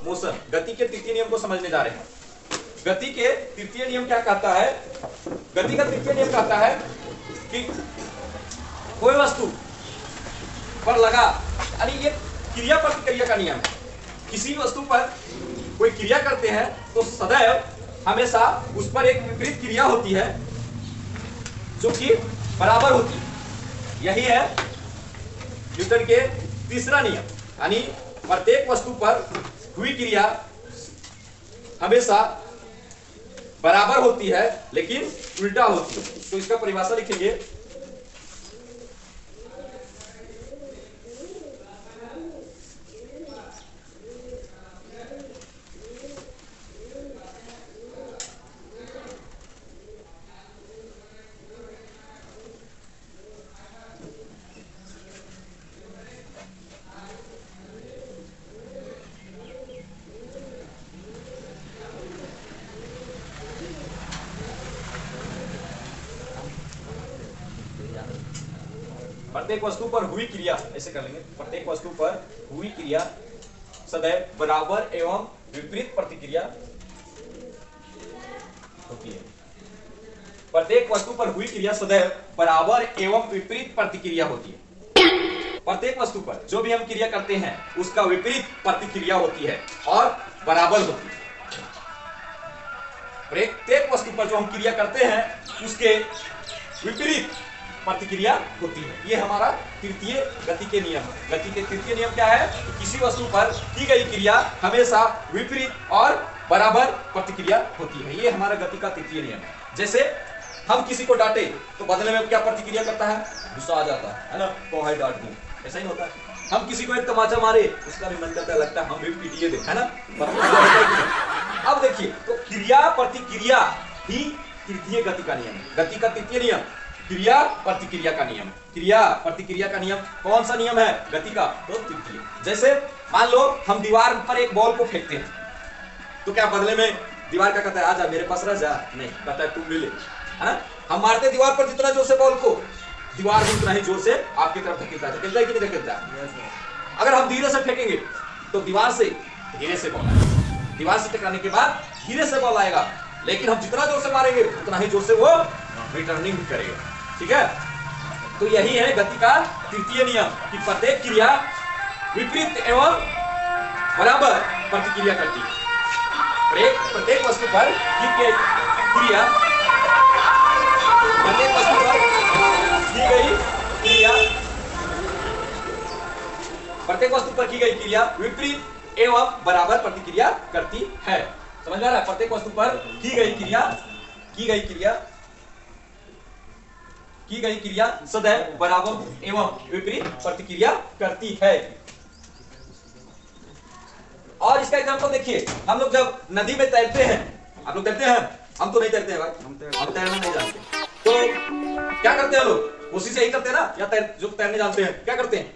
Motion, गति के तृतीय नियम को समझने जा रहे हैं। गति के तृतीय नियम क्या कहता है? गति का तृतीय नियम कहता है कि कोई वस्तु पर लगा, यानी ये क्रिया प्रतिक्रिया का नियम है। किसी वस्तु पर कोई क्रिया करते हैं तो सदैव हमेशा उस पर एक विपरीत क्रिया होती है जो कि बराबर होती है। यही है न्यूटन के तीसरा नियम, यानी प्रत्येक वस्तु पर हुई क्रिया हमेशा बराबर होती है लेकिन उल्टा होती है। तो इसका परिभाषा लिखेंगे, प्रत्येक वस्तु पर हुई क्रिया, ऐसे कर लेंगे, प्रत्येक वस्तु पर हुई क्रिया सदैव बराबर एवं विपरीत प्रतिक्रिया होती है। प्रत्येक वस्तु पर हुई क्रिया सदैव बराबर एवं विपरीत प्रतिक्रिया होती है। प्रत्येक वस्तु पर जो भी हम क्रिया करते हैं उसका विपरीत प्रतिक्रिया होती है और बराबर होती है। प्रत्येक वस्तु पर जो हम क्रिया करते हैं उसके विपरीत प्रतिक्रिया होती है। ये हमारा तृतीय गति के नियम है। गति के तृतीय नियम क्या है? कि किसी वस्तु पर की गई क्रिया हमेशा विपरीत और बराबर प्रतिक्रिया होती है। ये हमारा गति का तृतीय नियम है। जैसे हम किसी को डांटे तो बदले में क्या प्रतिक्रिया करता है? गुस्सा आ जाता है ना, तो है डांट दूं, ऐसा ही होता है। हम किसी को एक तमाचा मारे, उसका भी मन करता है, लगता है हम भी पीटिए दे, है ना। अब देखिए, तो क्रिया प्रतिक्रिया ही तृतीय गति का नियम है। गति का तृतीय नियम क्रिया प्रतिक्रिया का नियम। क्रिया प्रतिक्रिया का नियम कौन सा नियम है गति का? तो तृतीय। जैसे मान लो हम दीवार पर एक बॉल को फेंकते हैं तो क्या बदले में दीवार क्या कहता है? आजा मेरे पास रह जा, नहीं कहता है तुम ले ले, है ना। हम मारते दीवार पर जितना जोर से बॉल को, दीवार भी उतना ही जोर से आपकी तरफ धकेलता है। धकेलता है कि नहीं धकेलता है? अगर हम धीरे से फेंकेंगे तो दीवार से धीरे से बॉल आएगा, दीवार से टकराने के बाद धीरे से बॉल आएगा, लेकिन हम जितना जोर से मारेंगे उतना ही जोर से वो रिटर्निंग करेगा। ठीक है, तो यही है गति का तृतीय नियम कि प्रत्येक क्रिया विपरीत एवं बराबर प्रतिक्रिया करती है। प्रत्येक वस्तु पर की गई क्रिया, प्रत्येक वस्तु पर की गई क्रिया, प्रत्येक वस्तु पर की गई क्रिया विपरीत एवं बराबर प्रतिक्रिया करती है। समझ में आ रहा है? प्रत्येक वस्तु पर की गई क्रिया सदैव बराबर एवं विपरीत प्रतिक्रिया करती है। और इसका एग्जांपल देखिए, हम लोग जब नदी में तैरते हैं, आप लोग तैरते हैं? हम तो नहीं तैरते हैं भाई, हम तैरना नहीं जानते। तो क्या करते हैं लोग? कोशिश यही करते हैं ना, या जो तैरने जानते हैं क्या करते हैं?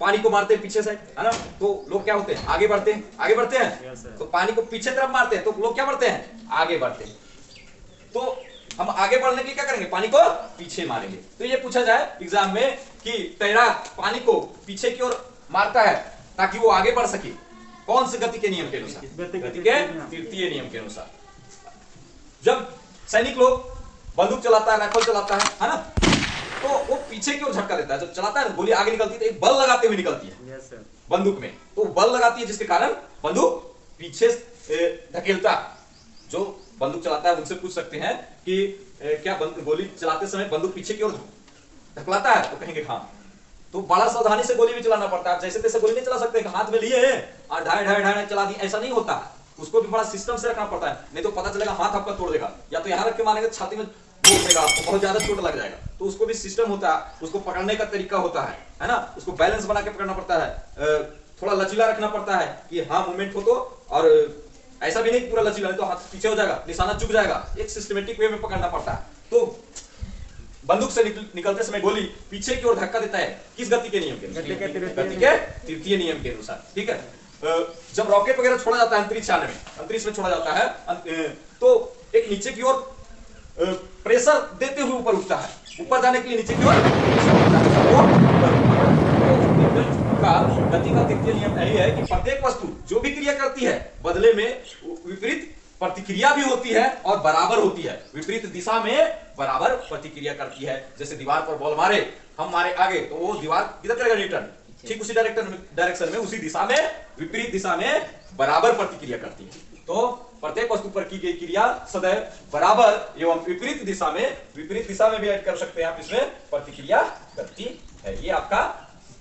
पानी को मारते हैं पीछे से, है ना। तो लोग क्या होते हैं? आगे बढ़ते हैं, तो पानी को पीछे तरफ मारते हैं तो लोग क्या बढ़ते हैं? आगे बढ़ते हैं। तो हम आगे बढ़ने के लिए क्या करेंगे? पानी को पीछे मारेंगे। तो ये पूछा जाए एग्जाम में कि तैराक पानी को पीछे की ओर मारता है ताकि वो आगे बढ़ सके, कौन से गति के नियम के अनुसार? गति के तृतीय नियम के अनुसार। जब सैनिक लोग बंदूक चलाता है, राइफल चलाता है ना, तो वो पीछे की ओर झटका देता है। जब चलाता है गोली आगे निकलती है तो एक बल लगाते हुए निकलती है बंदूक में, तो बल लगाती है जिसके कारण बंदूक पीछे धकेलता। जो बंदूक चलाता है उनसे पूछ सकते हैं कि क्या गोली चलाते समय बंदूक पीछे की ओर धकलाता है? तो कहेंगे हाँ। तो बड़ा सावधानी से गोली भी चलाना पड़ता है, जैसे तैसे गोली नहीं चला सकते, हाथ में लिए हैं और ढाई ढाई ढाई चला दी, ऐसा नहीं होता। उसको भी बड़ा सिस्टम से रखना पड़ता है, नहीं तो पता चलेगा हाथ आपका तोड़ देगा, या तो यहाँ रख के मारेंगे छाती में ठोक देगा आपको, बहुत ज्यादा चोट लग जाएगा। तो उसको भी सिस्टम होता है, उसको पकड़ने का तरीका होता है ना। उसको बैलेंस बना के पकड़ना पड़ता है, थोड़ा लचीला रखना पड़ता है कि हाँ मूवमेंट हो तो, और ऐसा भी नहीं पूरा लचीला, नहीं तो हाथ पीछे हो जाएगा, निशाना चुक जाएगा। एक सिस्टमेटिक वे में पकड़ना पड़ता है। तो बंदूक से निकलते समय गोली पीछे की ओर धक्का देता है, किस गति के नियम के अनुसार? गति के तृतीय नियम के अनुसार। ठीक है, जब रॉकेट वगैरह छोड़ा जाता है अंतरिक्ष में छोड़ा जाता है, तो एक नीचे की ओर प्रेशर देते हुए ऊपर उठता है, ऊपर जाने के लिए नीचे की ओर गति का तृतीय नियम यही है कि प्रत्येक वस्तु जो भी क्रिया करती है बदले में विपरीत प्रतिक्रिया भी होती है और बराबर होती है। विपरीत दिशा में बराबर प्रतिक्रिया करती है। जैसे दीवार पर बॉल मारे, हम मारे आगे तो वो दीवार किधर करेगा रिटर्न, ठीक उसी डायरेक्शन में, उसी दिशा में, विपरीत दिशा में बराबर प्रतिक्रिया करती है। तो प्रत्येक वस्तु पर की गई क्रिया सदैव बराबर एवं विपरीत दिशा में भी ऐड कर सकते हैं आप, इसमें प्रतिक्रिया करती है। ये आपका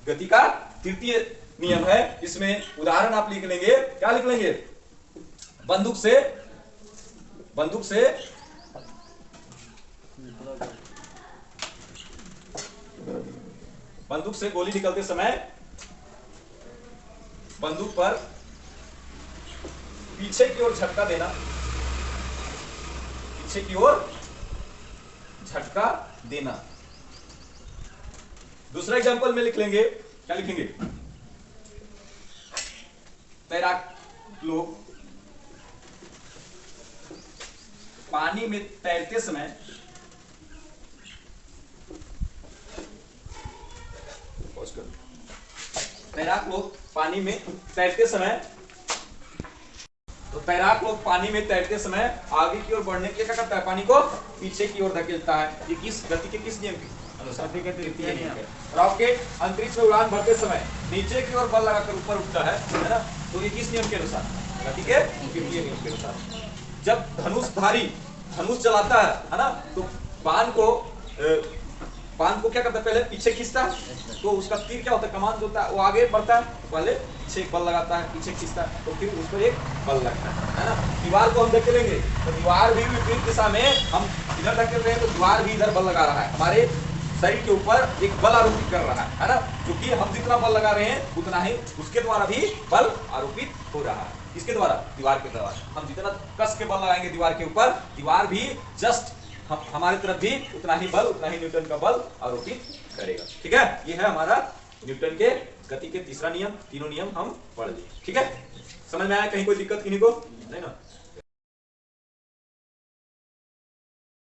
गति का तृतीय नियम है। इसमें उदाहरण आप लिख लेंगे, क्या लिख लेंगे? बंदूक से गोली निकलते समय बंदूक पर पीछे की ओर झटका देना, पीछे की ओर झटका देना। दूसरा एग्जांपल में लिख लेंगे, क्या लिखेंगे? तैराक लोग पानी में तैरते समय तैराक लोग पानी में तैरते समय आगे की ओर बढ़ने के लिए क्या करता है? पानी को पीछे की ओर धकेलता है। ये किस गति के किस नियम की अनुसार? तृतीय नियम है। रॉकेट अंतरिक्ष में उड़ान भरते समय नीचे की ओर बल लगाकर ऊपर उठता है ना? तो ये किस नियम के अनुसार? गति के तृतीय नियम के अनुसार। जब धनुषधारी धनुष चलाता है ना, तो बाण को क्या करता है? पहले पीछे खींचता है, तो उसका तीर क्या होता है? कमान जो होता है वो आगे बढ़ता है, पहले पीछे एक बल लगाता है, पीछे खींचता है, तो फिर उस पर एक बल लगता है ना? दीवार को हम धकेलेंगे तो दीवार भी विपरीत दिशा में, हम इधर धकेल रहे हैं तो दीवार भी इधर बल लगा रहा है, हमारे शरीर के ऊपर एक बल आरोपित कर रहा है ना? क्योंकि हम जितना बल लगा रहे हैं उतना ही उसके द्वारा भी बल आरोपित हो रहा है। किसके द्वारा? दीवार के द्वारा। हम जितना कस के बल लगाएंगे दीवार के ऊपर, दीवार भी जस्ट हमारी तरफ भी उतना ही न्यूटन का बल आरोपित करेगा। ठीक है, ये है हमारा न्यूटन के गति के तीसरा नियम। तीनों नियम हम पढ़ लिए। ठीक है, समझ में आया? कहीं कोई दिक्कत किन्हीं को नहीं ना?